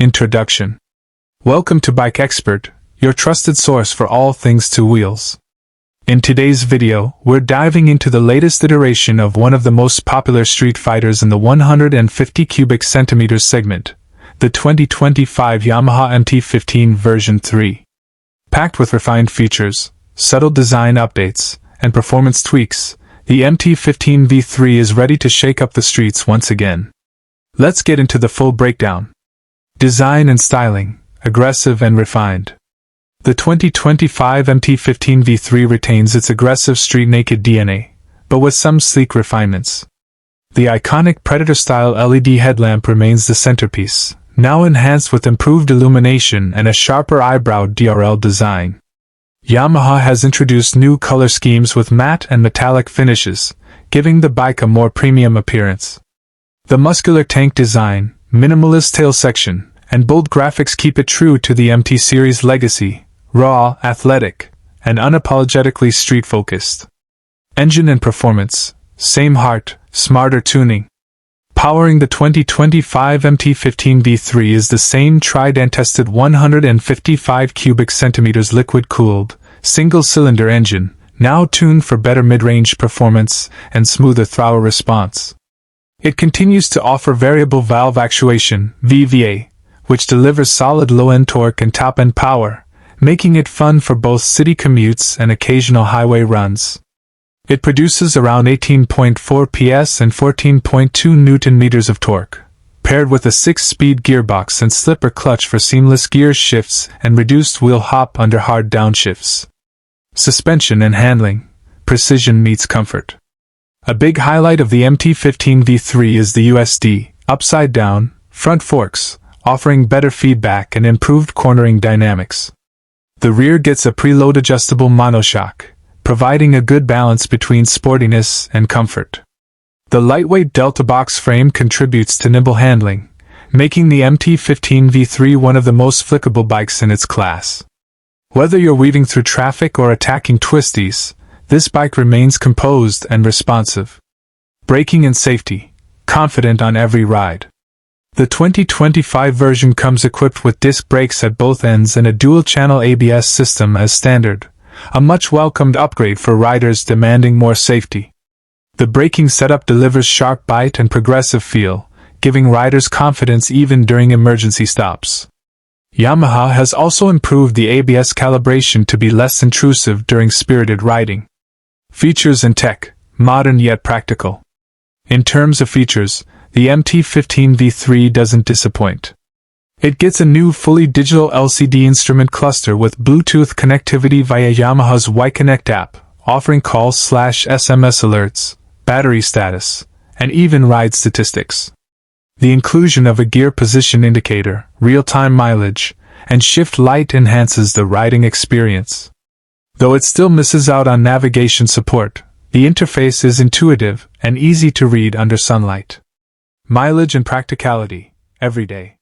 Introduction. Welcome to Bike Expert, your trusted source for all things two wheels. In today's video, we're diving into the latest iteration of one of the most popular street fighters in the 150 cubic centimeters segment, the 2025 Yamaha MT-15 version 3. Packed with refined features, subtle design updates, and performance tweaks, the MT-15 V3 is ready to shake up the streets once again. Let's get into the full breakdown. Design and styling, aggressive and refined. The 2025 MT-15 V3 retains its aggressive street-naked DNA, but with some sleek refinements. The iconic Predator-style LED headlamp remains the centerpiece, now enhanced with improved illumination and a sharper eyebrowed DRL design. Yamaha has introduced new color schemes with matte and metallic finishes, giving the bike a more premium appearance. The muscular tank design, minimalist tail section, and bold graphics keep it true to the MT series legacy, raw, athletic, and unapologetically street-focused. Engine and performance, same heart, smarter tuning. Powering the 2025 MT-15 V3 is the same tried and tested 155 cubic centimeters liquid-cooled, single-cylinder engine, now tuned for better mid-range performance and smoother throttle response. It continues to offer variable valve actuation, VVA, which delivers solid low-end torque and top-end power, making it fun for both city commutes and occasional highway runs. It produces around 18.4 PS and 14.2 Newton-meters of torque, paired with a 6-speed gearbox and slipper clutch for seamless gear shifts and reduced wheel hop under hard downshifts. Suspension and handling, precision meets comfort. A big highlight of the MT-15 V3 is the USD, upside-down, front forks, offering better feedback and improved cornering dynamics. The rear gets a preload adjustable monoshock, providing a good balance between sportiness and comfort. The lightweight Delta box frame contributes to nimble handling, making the MT-15 V3 one of the most flickable bikes in its class. Whether you're weaving through traffic or attacking twisties, this bike remains composed and responsive. Braking and safety, confident on every ride. The 2025 version comes equipped with disc brakes at both ends and a dual-channel ABS system as standard, a much-welcomed upgrade for riders demanding more safety. The braking setup delivers sharp bite and progressive feel, giving riders confidence even during emergency stops. Yamaha has also improved the ABS calibration to be less intrusive during spirited riding. Features and tech, modern yet practical. In terms of features, the MT-15 V3 doesn't disappoint. It gets a new fully digital LCD instrument cluster with Bluetooth connectivity via Yamaha's Y-Connect app, offering calls/SMS alerts, battery status, and even ride statistics. The inclusion of a gear position indicator, real-time mileage, and shift light enhances the riding experience. Though it still misses out on navigation support, the interface is intuitive and easy to read under sunlight. Mileage and practicality, every day.